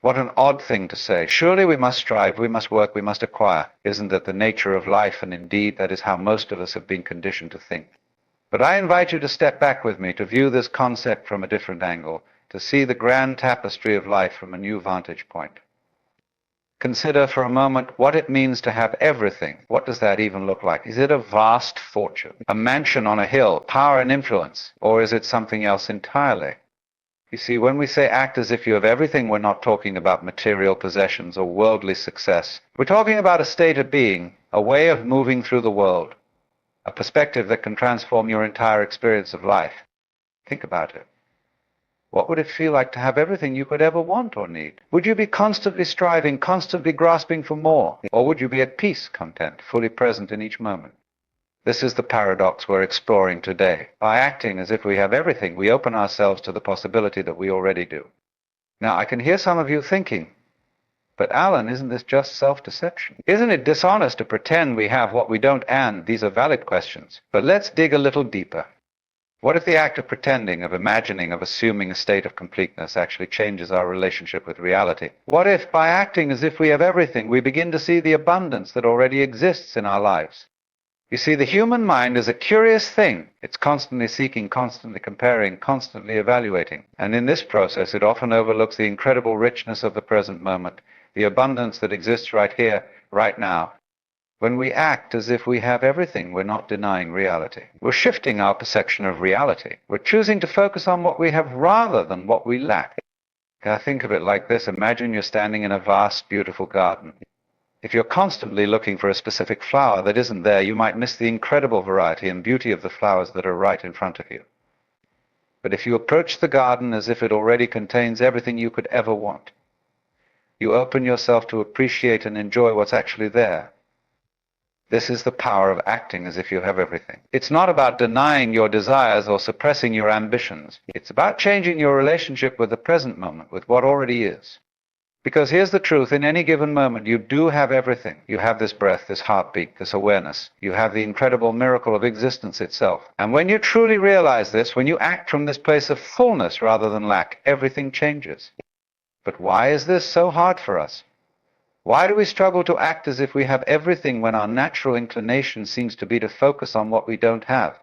What an odd thing to say. Surely we must strive, we must work, we must acquire. Isn't that the nature of life? And indeed, that is how most of us have been conditioned to think. But I invite you to step back with me, to view this concept from a different angle, to see the grand tapestry of life from a new vantage point. Consider for a moment what it means to have everything. What does that even look like? Is it a vast fortune, a mansion on a hill, power and influence, or is it something else entirely? You see, when we say act as if you have everything, we're not talking about material possessions or worldly success. We're talking about a state of being, a way of moving through the world, a perspective that can transform your entire experience of life. Think about it. What would it feel like to have everything you could ever want or need? Would you be constantly striving, constantly grasping for more? Or would you be at peace, content, fully present in each moment? This is the paradox we're exploring today. By acting as if we have everything, we open ourselves to the possibility that we already do. Now, I can hear some of you thinking, but Alan, isn't this just self-deception? Isn't it dishonest to pretend we have what we don't? And these are valid questions. But let's dig a little deeper. What if the act of pretending, of imagining, of assuming a state of completeness actually changes our relationship with reality? What if, by acting as if we have everything, we begin to see the abundance that already exists in our lives? You see, the human mind is a curious thing. It's constantly seeking, constantly comparing, constantly evaluating. And in this process, it often overlooks the incredible richness of the present moment, the abundance that exists right here, right now. When we act as if we have everything, we're not denying reality. We're shifting our perception of reality. We're choosing to focus on what we have rather than what we lack. I think of it like this. Imagine you're standing in a vast, beautiful garden. If you're constantly looking for a specific flower that isn't there, you might miss the incredible variety and beauty of the flowers that are right in front of you. But if you approach the garden as if it already contains everything you could ever want, you open yourself to appreciate and enjoy what's actually there. This is the power of acting as if you have everything. It's not about denying your desires or suppressing your ambitions. It's about changing your relationship with the present moment, with what already is. Because here's the truth, in any given moment, you do have everything. You have this breath, this heartbeat, this awareness. You have the incredible miracle of existence itself. And when you truly realize this, when you act from this place of fullness rather than lack, everything changes. But why is this so hard for us? Why do we struggle to act as if we have everything when our natural inclination seems to be to focus on what we don't have?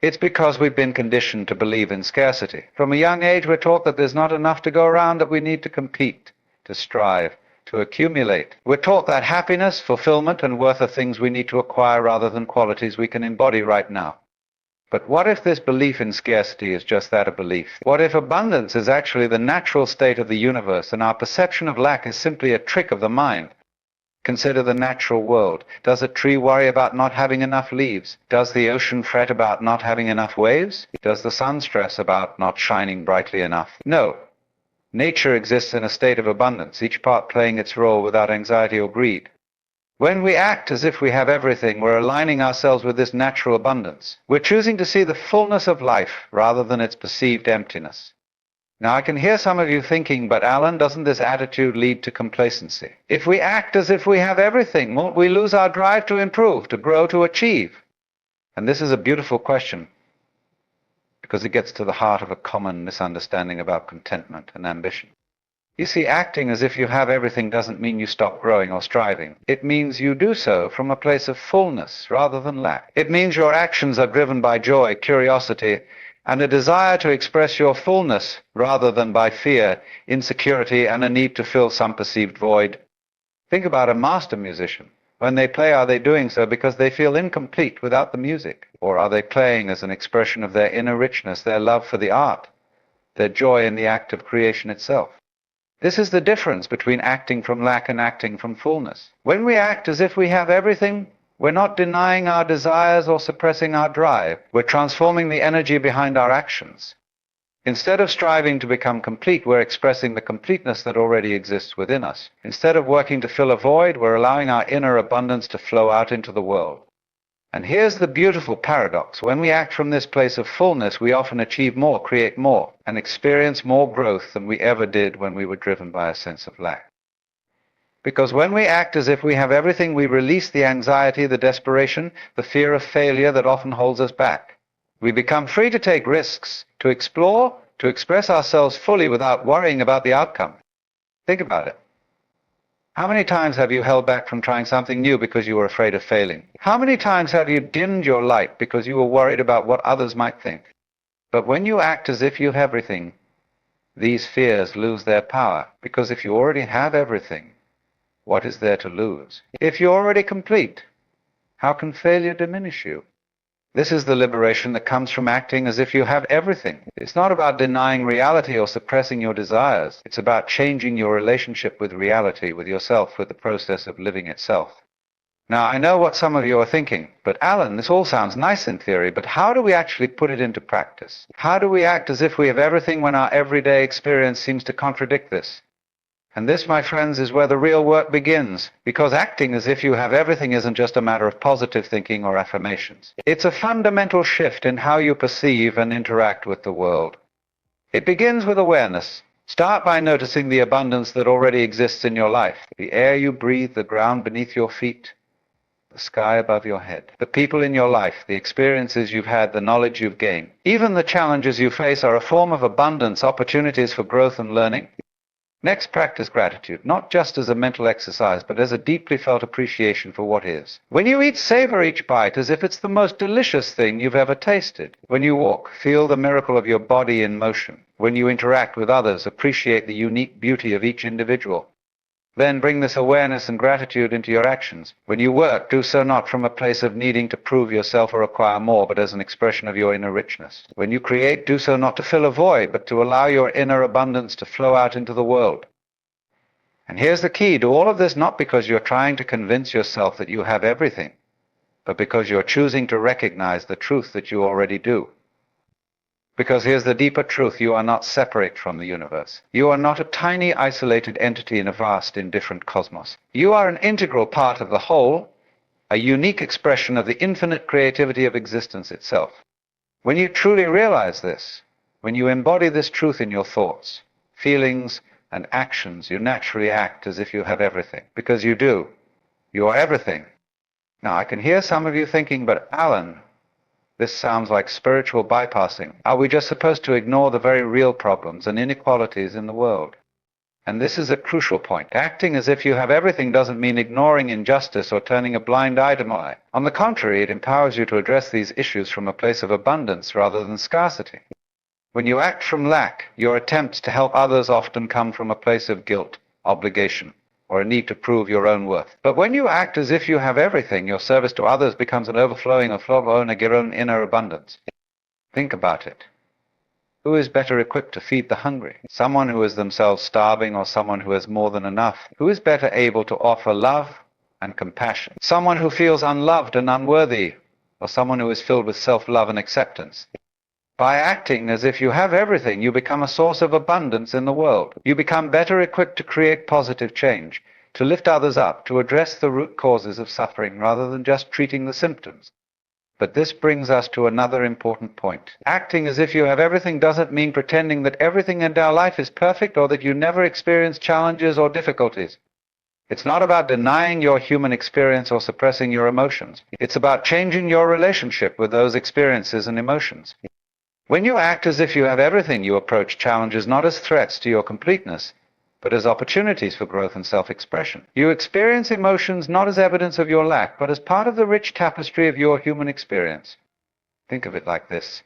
It's because we've been conditioned to believe in scarcity. From a young age, we're taught that there's not enough to go around, that we need to compete, to strive, to accumulate. We're taught that happiness, fulfillment, and worth are things we need to acquire rather than qualities we can embody right now. But what if this belief in scarcity is just that, a belief? What if abundance is actually the natural state of the universe and our perception of lack is simply a trick of the mind? Consider the natural world. Does a tree worry about not having enough leaves? Does the ocean fret about not having enough waves? Does the sun stress about not shining brightly enough? No. Nature exists in a state of abundance, each part playing its role without anxiety or greed. When we act as if we have everything, we're aligning ourselves with this natural abundance. We're choosing to see the fullness of life rather than its perceived emptiness. Now, I can hear some of you thinking, but Alan, doesn't this attitude lead to complacency? If we act as if we have everything, won't we lose our drive to improve, to grow, to achieve? And this is a beautiful question, because it gets to the heart of a common misunderstanding about contentment and ambition. You see, acting as if you have everything doesn't mean you stop growing or striving. It means you do so from a place of fullness rather than lack. It means your actions are driven by joy, curiosity, and a desire to express your fullness rather than by fear, insecurity, and a need to fill some perceived void. Think about a master musician. When they play, are they doing so because they feel incomplete without the music? Or are they playing as an expression of their inner richness, their love for the art, their joy in the act of creation itself? This is the difference between acting from lack and acting from fullness. When we act as if we have everything, we're not denying our desires or suppressing our drive. We're transforming the energy behind our actions. Instead of striving to become complete, we're expressing the completeness that already exists within us. Instead of working to fill a void, we're allowing our inner abundance to flow out into the world. And here's the beautiful paradox. When we act from this place of fullness, we often achieve more, create more, and experience more growth than we ever did when we were driven by a sense of lack. Because when we act as if we have everything, we release the anxiety, the desperation, the fear of failure that often holds us back. We become free to take risks, to explore, to express ourselves fully without worrying about the outcome. Think about it. How many times have you held back from trying something new because you were afraid of failing? How many times have you dimmed your light because you were worried about what others might think? But when you act as if you have everything, these fears lose their power, because if you already have everything, what is there to lose? If you're already complete, how can failure diminish you? This is the liberation that comes from acting as if you have everything. It's not about denying reality or suppressing your desires. It's about changing your relationship with reality, with yourself, with the process of living itself. Now, I know what some of you are thinking, but Alan, this all sounds nice in theory, but how do we actually put it into practice? How do we act as if we have everything when our everyday experience seems to contradict this? And this, my friends, is where the real work begins, because acting as if you have everything isn't just a matter of positive thinking or affirmations. It's a fundamental shift in how you perceive and interact with the world. It begins with awareness. Start by noticing the abundance that already exists in your life. The air you breathe, the ground beneath your feet, the sky above your head, the people in your life, the experiences you've had, the knowledge you've gained. Even the challenges you face are a form of abundance, opportunities for growth and learning. Next, practice gratitude, not just as a mental exercise, but as a deeply felt appreciation for what is. When you eat, savor each bite as if it's the most delicious thing you've ever tasted. When you walk, feel the miracle of your body in motion. When you interact with others, appreciate the unique beauty of each individual. Then bring this awareness and gratitude into your actions. When you work, do so not from a place of needing to prove yourself or acquire more, but as an expression of your inner richness. When you create, do so not to fill a void, but to allow your inner abundance to flow out into the world. And here's the key. Do all of this not because you're trying to convince yourself that you have everything, but because you're choosing to recognize the truth that you already do. Because here's the deeper truth: you are not separate from the universe. You are not a tiny, isolated entity in a vast, indifferent cosmos. You are an integral part of the whole, a unique expression of the infinite creativity of existence itself. When you truly realize this, when you embody this truth in your thoughts, feelings, and actions, you naturally act as if you have everything. Because you do. You are everything. Now, I can hear some of you thinking, but Alan, this sounds like spiritual bypassing. Are we just supposed to ignore the very real problems and inequalities in the world? And this is a crucial point. Acting as if you have everything doesn't mean ignoring injustice or turning a blind eye to lie. On the contrary, it empowers you to address these issues from a place of abundance rather than scarcity. When you act from lack, your attempts to help others often come from a place of guilt, obligation, or a need to prove your own worth. But when you act as if you have everything, your service to others becomes an overflowing of your own inner abundance. Think about it. Who is better equipped to feed the hungry? Someone who is themselves starving, or someone who has more than enough? Who is better able to offer love and compassion? Someone who feels unloved and unworthy, or someone who is filled with self-love and acceptance? By acting as if you have everything, you become a source of abundance in the world. You become better equipped to create positive change, to lift others up, to address the root causes of suffering rather than just treating the symptoms. But this brings us to another important point. Acting as if you have everything doesn't mean pretending that everything in our life is perfect or that you never experience challenges or difficulties. It's not about denying your human experience or suppressing your emotions. It's about changing your relationship with those experiences and emotions. When you act as if you have everything, you approach challenges not as threats to your completeness, but as opportunities for growth and self-expression. You experience emotions not as evidence of your lack, but as part of the rich tapestry of your human experience. Think of it like this.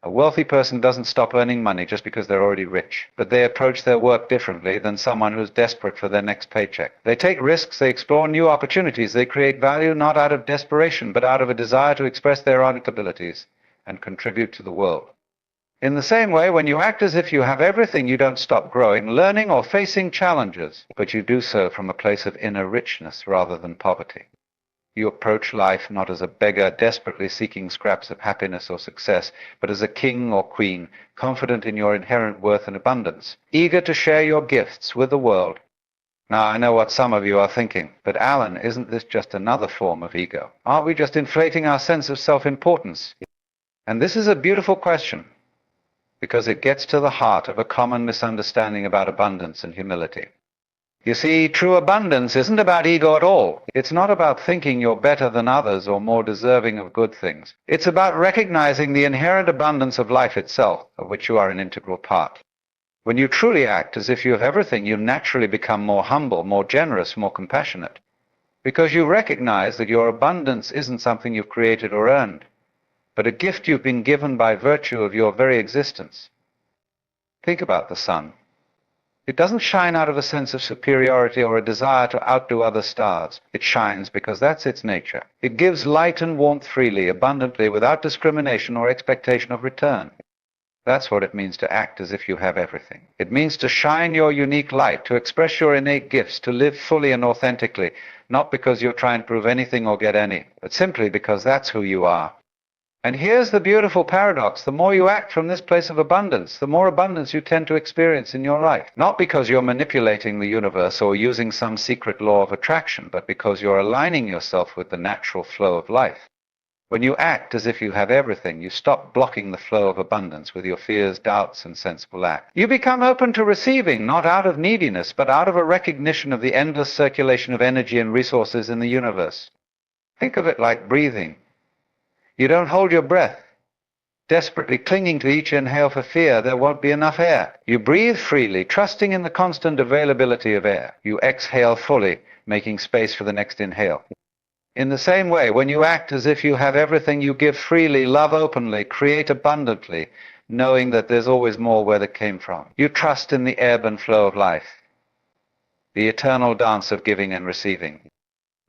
A wealthy person doesn't stop earning money just because they're already rich, but they approach their work differently than someone who's desperate for their next paycheck. They take risks, they explore new opportunities, they create value not out of desperation, but out of a desire to express their own abilities and contribute to the world. In the same way, when you act as if you have everything, you don't stop growing, learning, or facing challenges, but you do so from a place of inner richness rather than poverty. You approach life not as a beggar desperately seeking scraps of happiness or success, but as a king or queen, confident in your inherent worth and abundance, eager to share your gifts with the world. Now, I know what some of you are thinking, but Alan, isn't this just another form of ego? Aren't we just inflating our sense of self-importance? And this is a beautiful question, because it gets to the heart of a common misunderstanding about abundance and humility. You see, true abundance isn't about ego at all. It's not about thinking you're better than others or more deserving of good things. It's about recognizing the inherent abundance of life itself, of which you are an integral part. When you truly act as if you have everything, you naturally become more humble, more generous, more compassionate, because you recognize that your abundance isn't something you've created or earned, but a gift you've been given by virtue of your very existence. Think about the sun. It doesn't shine out of a sense of superiority or a desire to outdo other stars. It shines because that's its nature. It gives light and warmth freely, abundantly, without discrimination or expectation of return. That's what it means to act as if you have everything. It means to shine your unique light, to express your innate gifts, to live fully and authentically, not because you're trying to prove anything or get any, but simply because that's who you are. And here's the beautiful paradox. The more you act from this place of abundance, the more abundance you tend to experience in your life. Not because you're manipulating the universe or using some secret law of attraction, but because you're aligning yourself with the natural flow of life. When you act as if you have everything, you stop blocking the flow of abundance with your fears, doubts, and sensible act. You become open to receiving, not out of neediness, but out of a recognition of the endless circulation of energy and resources in the universe. Think of it like breathing. You don't hold your breath, desperately clinging to each inhale for fear there won't be enough air. You breathe freely, trusting in the constant availability of air. You exhale fully, making space for the next inhale. In the same way, when you act as if you have everything, you give freely, love openly, create abundantly, knowing that there's always more where that came from. You trust in the ebb and flow of life, the eternal dance of giving and receiving.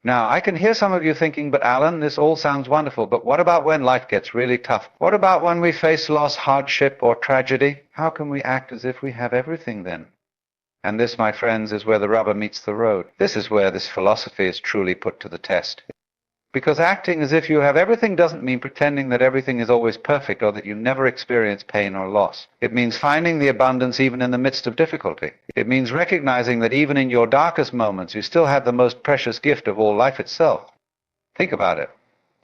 Now, I can hear some of you thinking, but Alan, this all sounds wonderful, but what about when life gets really tough? What about when we face loss, hardship, or tragedy? How can we act as if we have everything then? And this, my friends, is where the rubber meets the road. This is where this philosophy is truly put to the test. Because acting as if you have everything doesn't mean pretending that everything is always perfect or that you never experience pain or loss. It means finding the abundance even in the midst of difficulty. It means recognizing that even in your darkest moments, you still have the most precious gift of all, life itself. Think about it.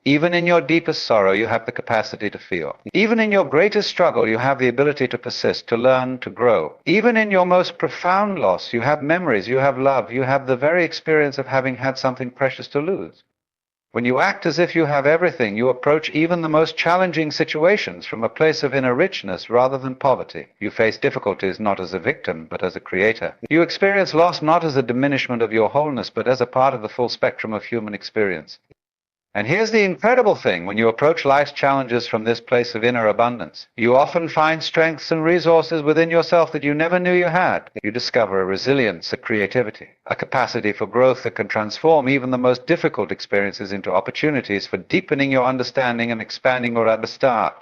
Even in your deepest sorrow, you have the capacity to feel. Even in your greatest struggle, you have the ability to persist, to learn, to grow. Even in your most profound loss, you have memories, you have love, you have the very experience of having had something precious to lose. When you act as if you have everything, you approach even the most challenging situations from a place of inner richness rather than poverty. You face difficulties not as a victim, but as a creator. You experience loss not as a diminishment of your wholeness, but as a part of the full spectrum of human experience. And here's the incredible thing. When you approach life's challenges from this place of inner abundance, you often find strengths and resources within yourself that you never knew you had. You discover a resilience, a creativity, a capacity for growth that can transform even the most difficult experiences into opportunities for deepening your understanding and expanding your understanding.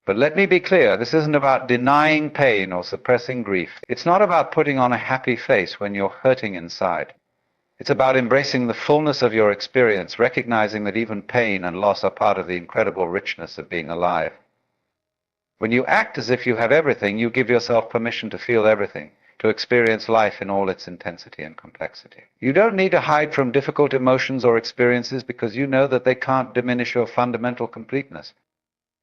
But let me be clear, this isn't about denying pain or suppressing grief. It's not about putting on a happy face when you're hurting inside. It's about embracing the fullness of your experience, recognizing that even pain and loss are part of the incredible richness of being alive. When you act as if you have everything, you give yourself permission to feel everything, to experience life in all its intensity and complexity. You don't need to hide from difficult emotions or experiences because you know that they can't diminish your fundamental completeness.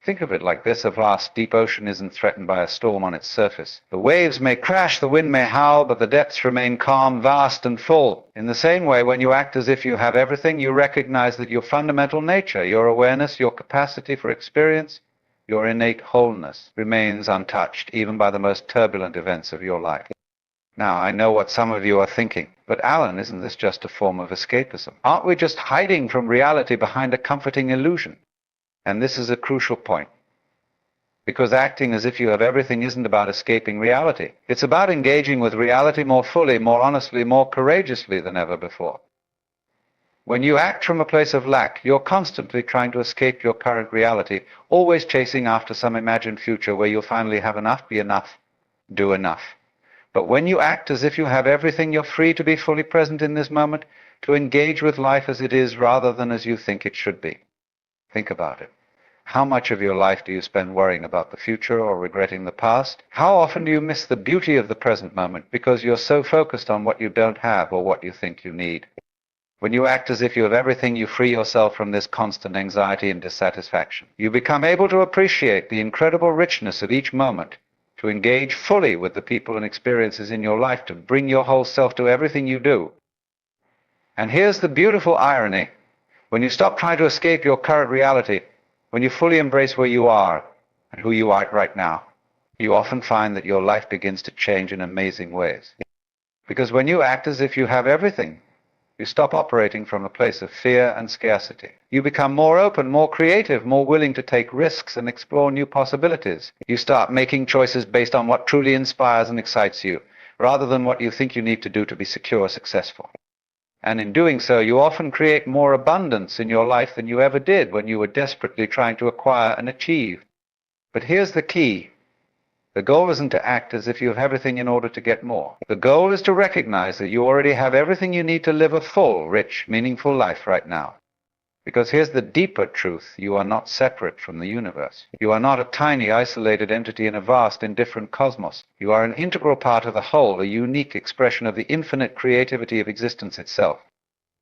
Think of it like this. A vast, deep ocean isn't threatened by a storm on its surface. The waves may crash, the wind may howl, but the depths remain calm, vast, and full. In the same way, when you act as if you have everything, you recognize that your fundamental nature, your awareness, your capacity for experience, your innate wholeness remains untouched, even by the most turbulent events of your life. Now, I know what some of you are thinking, but Alan, isn't this just a form of escapism? Aren't we just hiding from reality behind a comforting illusion? And this is a crucial point, because acting as if you have everything isn't about escaping reality. It's about engaging with reality more fully, more honestly, more courageously than ever before. When you act from a place of lack, you're constantly trying to escape your current reality, always chasing after some imagined future where you'll finally have enough, be enough, do enough. But when you act as if you have everything, you're free to be fully present in this moment, to engage with life as it is rather than as you think it should be. Think about it. How much of your life do you spend worrying about the future or regretting the past? How often do you miss the beauty of the present moment because you're so focused on what you don't have or what you think you need? When you act as if you have everything, you free yourself from this constant anxiety and dissatisfaction. You become able to appreciate the incredible richness of each moment, to engage fully with the people and experiences in your life, to bring your whole self to everything you do. And here's the beautiful irony. When you stop trying to escape your current reality, when you fully embrace where you are and who you are right now, you often find that your life begins to change in amazing ways. Because when you act as if you have everything, you stop operating from a place of fear and scarcity. You become more open, more creative, more willing to take risks and explore new possibilities. You start making choices based on what truly inspires and excites you, rather than what you think you need to do to be secure or successful. And in doing so, you often create more abundance in your life than you ever did when you were desperately trying to acquire and achieve. But here's the key. The goal isn't to act as if you have everything in order to get more. The goal is to recognize that you already have everything you need to live a full, rich, meaningful life right now. Because here's the deeper truth. You are not separate from the universe. You are not a tiny, isolated entity in a vast, indifferent cosmos. You are an integral part of the whole, a unique expression of the infinite creativity of existence itself.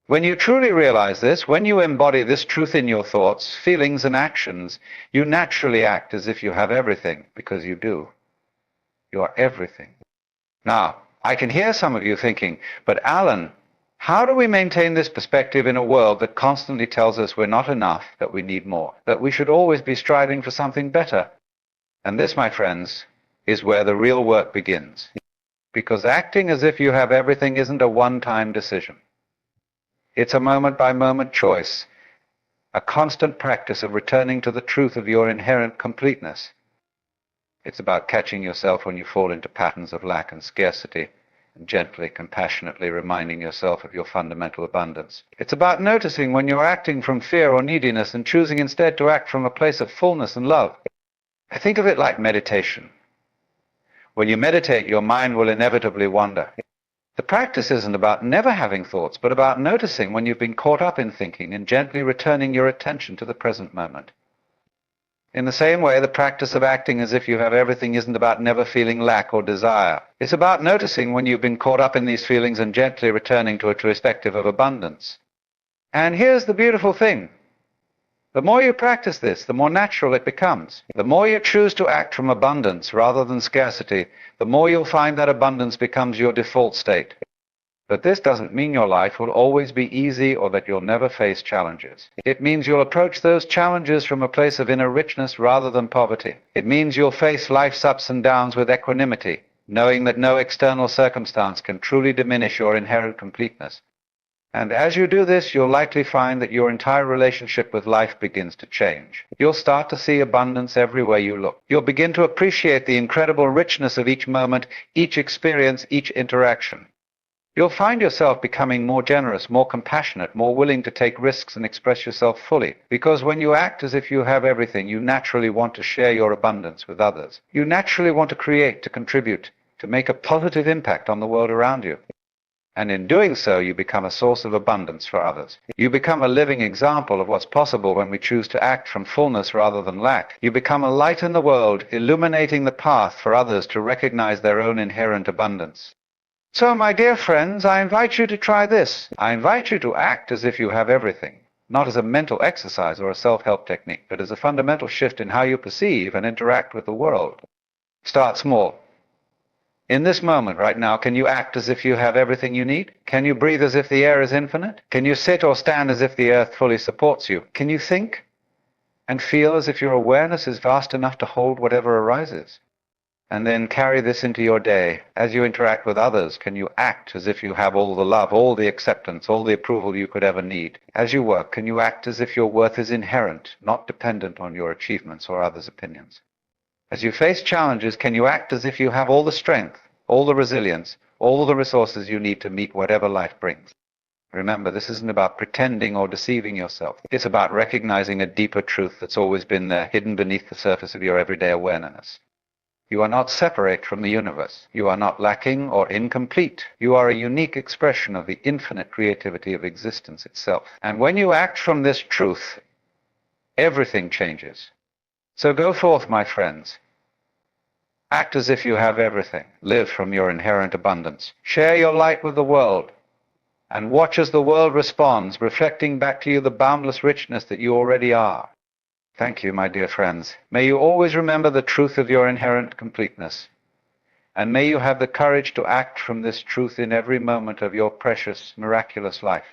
When you truly realize this, when you embody this truth in your thoughts, feelings, and actions, you naturally act as if you have everything, because you do. You are everything. Now, I can hear some of you thinking, but Alan, how do we maintain this perspective in a world that constantly tells us we're not enough, that we need more, that we should always be striving for something better? And this, my friends, is where the real work begins. Because acting as if you have everything isn't a one-time decision. It's a moment-by-moment choice, a constant practice of returning to the truth of your inherent completeness. It's about catching yourself when you fall into patterns of lack and scarcity, and gently, compassionately reminding yourself of your fundamental abundance. It's about noticing when you're acting from fear or neediness and choosing instead to act from a place of fullness and love. I think of it like meditation. When you meditate, your mind will inevitably wander. The practice isn't about never having thoughts, but about noticing when you've been caught up in thinking and gently returning your attention to the present moment. In the same way, the practice of acting as if you have everything isn't about never feeling lack or desire. It's about noticing when you've been caught up in these feelings and gently returning to a perspective of abundance. And here's the beautiful thing. The more you practice this, the more natural it becomes. The more you choose to act from abundance rather than scarcity, the more you'll find that abundance becomes your default state. But this doesn't mean your life will always be easy or that you'll never face challenges. It means you'll approach those challenges from a place of inner richness rather than poverty. It means you'll face life's ups and downs with equanimity, knowing that no external circumstance can truly diminish your inherent completeness. And as you do this, you'll likely find that your entire relationship with life begins to change. You'll start to see abundance everywhere you look. You'll begin to appreciate the incredible richness of each moment, each experience, each interaction. You'll find yourself becoming more generous, more compassionate, more willing to take risks and express yourself fully. Because when you act as if you have everything, you naturally want to share your abundance with others. You naturally want to create, to contribute, to make a positive impact on the world around you. And in doing so, you become a source of abundance for others. You become a living example of what's possible when we choose to act from fullness rather than lack. You become a light in the world, illuminating the path for others to recognize their own inherent abundance. So, my dear friends, I invite you to try this. I invite you to act as if you have everything, not as a mental exercise or a self-help technique, but as a fundamental shift in how you perceive and interact with the world. Start small. In this moment right now, can you act as if you have everything you need? Can you breathe as if the air is infinite? Can you sit or stand as if the earth fully supports you? Can you think and feel as if your awareness is vast enough to hold whatever arises? And then carry this into your day. As you interact with others, can you act as if you have all the love, all the acceptance, all the approval you could ever need? As you work, can you act as if your worth is inherent, not dependent on your achievements or others' opinions? As you face challenges, can you act as if you have all the strength, all the resilience, all the resources you need to meet whatever life brings? Remember, this isn't about pretending or deceiving yourself. It's about recognizing a deeper truth that's always been there, hidden beneath the surface of your everyday awareness. You are not separate from the universe. You are not lacking or incomplete. You are a unique expression of the infinite creativity of existence itself. And when you act from this truth, everything changes. So go forth, my friends. Act as if you have everything. Live from your inherent abundance. Share your light with the world. And watch as the world responds, reflecting back to you the boundless richness that you already are. Thank you, my dear friends. May you always remember the truth of your inherent completeness. And may you have the courage to act from this truth in every moment of your precious, miraculous life.